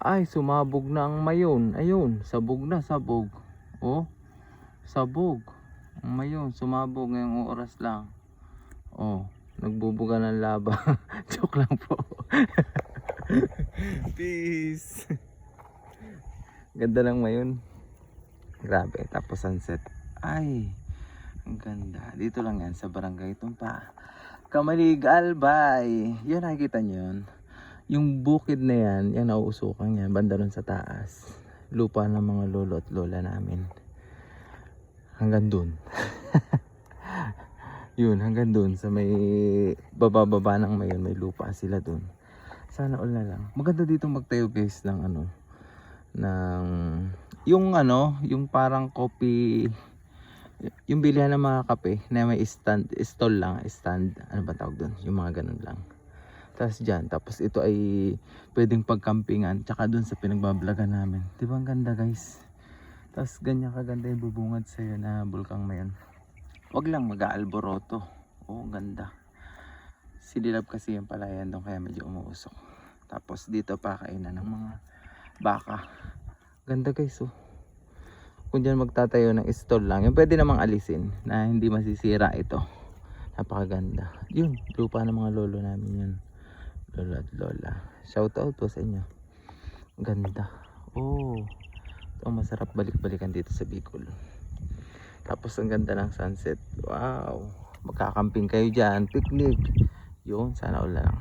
Ay, sumabog na ang mayon. Ayun, sabog na, sabog. Oh, sabog. Ang mayon, sumabog ngayong oras lang. Oh, nagbubuga ng laba. Joke lang po. Peace. Ganda lang mayon. Grabe, tapos sunset. Ay, ang ganda. Dito lang yan sa barangay Tumpa. Kamalig Albay. Yan, nakikita nyo yun. Yung bukid na yan, yung nauusukan yan, banda ron sa taas. Lupa ng mga lolo at lola namin. Hanggang dun. Yun, hanggang dun. Sa may baba-baba ng mayon, may lupa sila dun. Sana all na lang. Maganda dito magtayo guys ng ano. Ng, yung ano, yung parang coffee, yung bilihan ng mga kape na may stand, stall lang, stand. Ano ba tawag dun? Yung mga ganun lang. Tapos dyan, tapos ito ay pwedeng pagkampingan. Tsaka dun sa pinagbablagan namin. Diba ang ganda guys? Tapos ganyan kaganda yung bubungad sa'yo na bulkang mayon. Wag lang mag-aalboroto. Oh, ganda. Sililab kasi yung palayan doon kaya medyo umuusok. Tapos dito pa kainan ng mga baka. Ganda guys oh. Kung dyan magtatayo ng stall lang, yung pwede namang alisin na hindi masisira ito. Napakaganda. Yun, lupa ng mga lolo namin yun. Lola at lola. Shout out po sa inyo. Ganda. Oh. Ito ang masarap balik-balikan dito sa Bicol. Tapos ang ganda ng sunset. Wow. Magkakamping kayo dyan. Picnic. Yun. Sana all na lang.